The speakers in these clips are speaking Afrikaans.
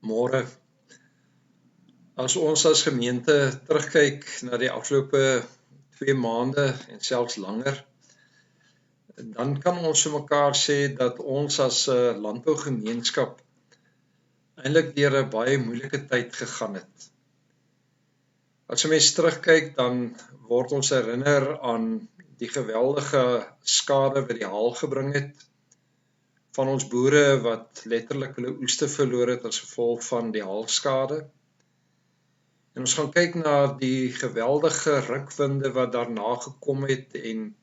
Môre, as ons as gemeente terugkyk na die afgelope 2 maande en selfs langer, dan kan ons vir mekaar sê dat ons as 'n landbougemeenskap eintlik deur 'n baie moeilike tyd gegaan het. As 'n mens terugkyk, dan word ons herinner aan die geweldige skade wat die haal gebring het, van ons boere wat letterlik hulle oeste verloor het as gevolg van die haalskade. En ons gaan kyk na die geweldige rukwinde wat daarna gekom het en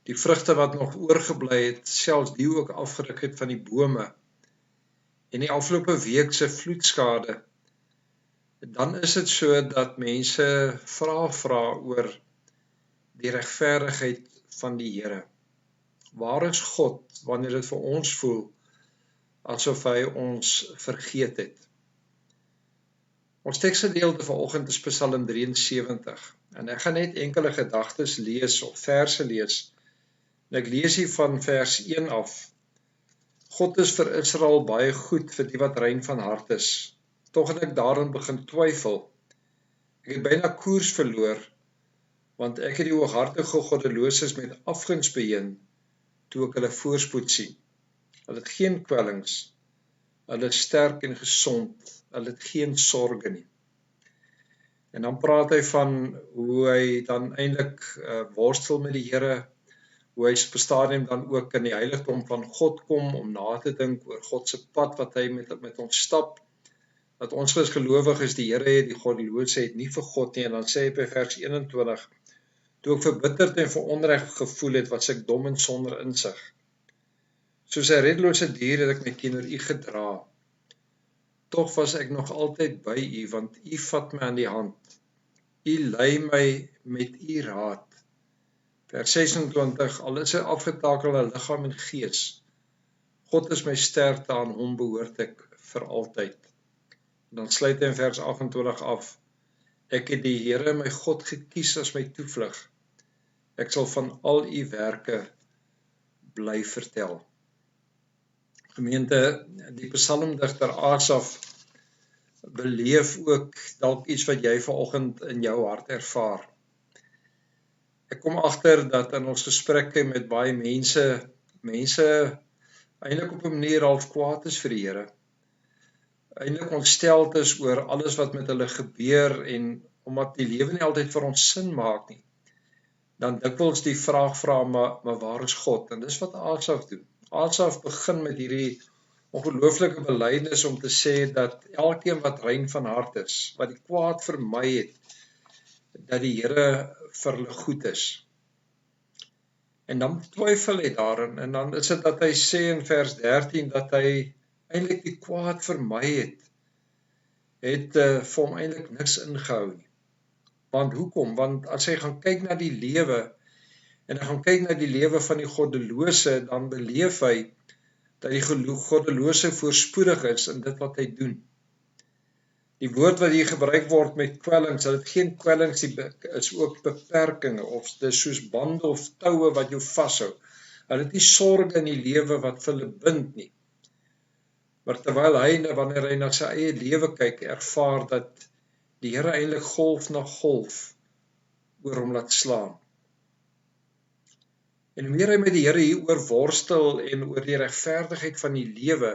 die vrugte wat nog oorgebly het, selfs die ook afgeruk het van die bome. En die afgelope week se vloedskade, dan is dit so dat mense vra oor die regverdigheid van die Here. Waar is God wanneer dit vir ons voel asof hy ons vergeet het? Ons teksgedeelte vanoggend is Psalm 73 en ek gaan net enkele gedagtes lees of verse lees. En ek lees hier van vers 1 af. God is vir Israel baie goed, vir die wat rein van hart is. Tog het ek daarin begin twyfel. Ek het byna koers verloor, want ek het die hooghartige goddeloses met afguns beheen, toe ek hulle voorspoed sien. Hulle het geen kwellings, hulle is sterk en gesond, hulle het geen sorge nie. En dan praat hy van hoe hy dan eintlik worstel met die Here, hoe hy op 'n stadium dan ook in die heiligdom van God kom om na te dink oor God se pad wat hy met ons stap. Dat ons as gelowiges die Here het, die goddelose het nie vir God nie. En dan sê hy by vers 21, toe ek verbitterd en veronreg gevoel het, was ek dom en sonder insig. Soos 'n reddelose dier het ek my teenoor u gedra. Tog was ek nog altyd by u, want u vat my aan die hand. U lei my met u raad. Vers 26, al is hy afgetakelde liggaam en gees. God is my sterkte, aan hom behoort ek vir altyd. En dan sluit hy in vers 28 af. Ek het die Here my God gekies as my toevlug. Ek sal van al u werke bly vertel. Gemeente, die psalmdigter Asaf beleef ook dalk iets wat jy vanoggend in jou hart ervaar. Ek kom agter dat in ons gesprekke met baie mense eintlik op 'n manier half kwaad is vir die Here. Eintlik ontsteld is oor alles wat met hulle gebeur en omdat die lewe nie altyd vir ons sin maak nie. Dan dikwels die vraag vra, maar waar is God? En dis wat Asaf doen. Asaf begin met hierdie ongelooflike belydenis om te sê dat elkeen wat rein van hart is, wat die kwaad vermy het, dat die Here vir hulle goed is. En dan twyfel hy daarin, en dan is dit dat hy sê in vers 13, dat hy eintlik die kwaad vermy het vir hom eintlik niks ingehou nie. Want hoekom? Want as hy gaan kyk na die lewe, en hy gaan kyk na die lewe van die goddelose, dan beleef hy dat die goddelose voorspoedig is in dit wat hy doen. Die woord wat hier gebruik word met kwellings, dat dit geen kwellings is ook beperkings, of dis soos bande of toue wat jou vashou. Hulle het nie sorge in die lewe wat vir hulle bind nie. Maar terwyl wanneer hy na sy eie lewe kyk, ervaar dat die Here eintlik golf na golf oor hom laat slaan. En hoe meer hy met die Here hieroor worstel en oor die regverdigheid van die lewe,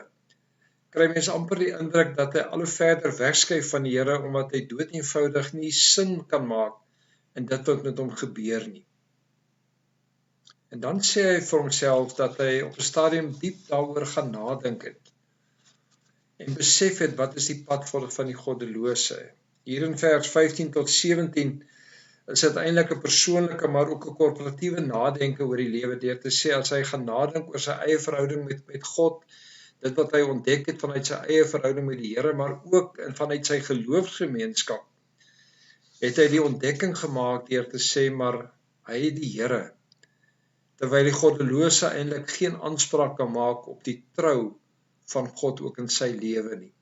kry mens amper die indruk dat hy al hoe verder wegskuif van die Here, omdat hy dood eenvoudig nie sin kan maak in dit wat met hom gebeur nie. En dan sê hy vir homself dat hy op 'n stadium diep daaroor gaan nadink het en besef het wat is die pad van die goddelose. Hier in vers 15 tot 17 is dit eintlik 'n persoonlike maar ook 'n korporatiewe nadenke oor die lewe, deur te sê as hy gaan nadink oor sy eie verhouding met God, dit wat hy ontdek het vanuit sy eie verhouding met die Here, maar ook vanuit sy geloofsgemeenskap, het hy die ontdekking gemaak deur te sê, maar hy het die Here, terwyl die goddelose eintlik geen aanspraak kan maak op die trou van God ook in sy lewe nie.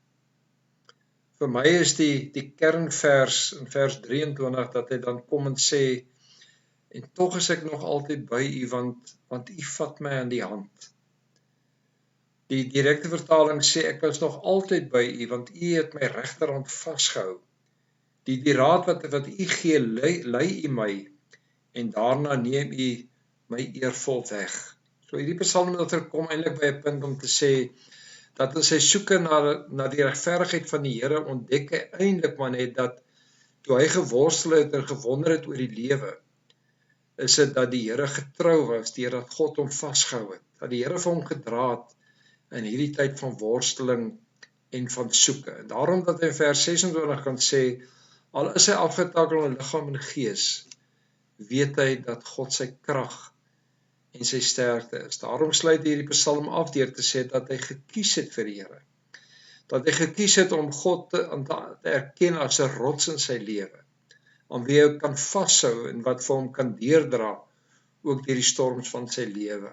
Vir my is die kernvers in vers 23 dat hy dan kom en sê, en tog is ek nog altyd by u, want u vat my aan die hand. Die direkte vertaling sê, ek is nog altyd by u, want u het my regterhand vasgehou. Die raad wat u gee, lei u my, en daarna neem u my eervol weg. So hierdie psalmdigter kom eintlik by 'n punt om te sê, dat as hy soeke na die regverdigheid van die Here, ontdek hy eintlik maar net dat, toe hy geworstel het en gewonder het oor die lewe, is dit dat die Here getrou was, deurdat God hom vasgehou het, dat die Here vir hom gedra het, in hierdie tyd van worsteling en van soeke. En daarom dat hy in vers 26 kan sê, al is hy afgetakel in liggaam en gees, weet hy dat God sy krag en sy sterkte is. Daarom sluit hy hierdie psalm af deur te sê dat hy gekies het vir die Here. Dat hy gekies het om God te erken as 'n rots in sy lewe, aan wie hy kan vashou en wat vir hom kan deurdra, ook deur die storms van sy lewe.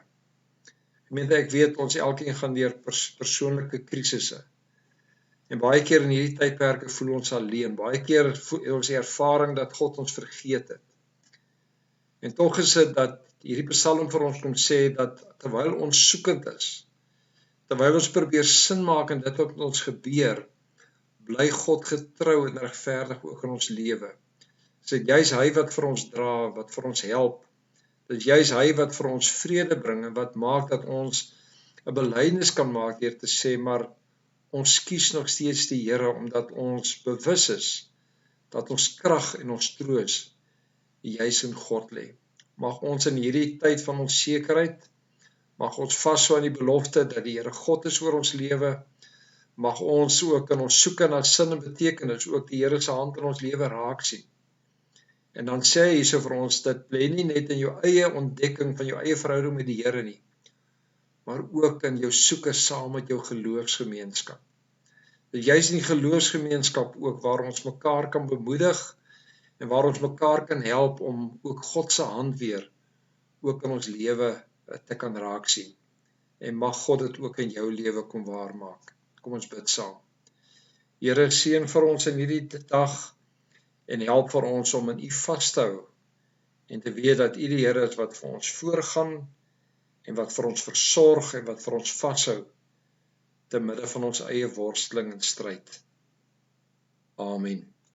Gemeente, ek weet ons elkeen gaan deur persoonlike krisisse. En baie keer in hierdie tydperke voel ons alleen. Baie keer het ons die ervaring dat God ons vergeet het. En tog is dit dat hierdie psalm vir ons kom sê dat terwyl ons soekend is, terwyl ons probeer sin maak in dit wat met ons gebeur, bly God getrou en regverdig ook in ons lewe. Dit is juis hy wat vir ons dra, wat vir ons help. Dit is juis hy wat vir ons vrede bring en wat maak dat ons 'n belydenis kan maak deur te sê, maar ons kies nog steeds die Here, omdat ons bewus is dat ons krag en ons troos juis in God lê. Mag ons in hierdie tyd van onsekerheid, mag ons vashou aan die belofte dat die Here God is oor ons lewe. Mag ons ook in ons soeke na sin en betekenis ook die Here se hand in ons lewe raak sien. En dan sê hy hierso vir ons, dit lê nie net in jou eie ontdekking van jou eie verhouding met die Here nie, maar ook in jou soeke saam met jou geloofsgemeenskap. Dit juis in die geloofsgemeenskap ook waar ons mekaar kan bemoedig en waar ons mekaar kan help om ook God se hand weer ook in ons lewe te kan raak sien. En mag God dit ook in jou lewe kom waarmaak. Kom ons bid saam. Here, seën vir ons in hierdie dag en help vir ons om in U vas te hou en te weet dat U die Here is wat vir ons voorgaan en wat vir ons versorg en wat vir ons vashou te midde van ons eie worsteling en stryd. Amen.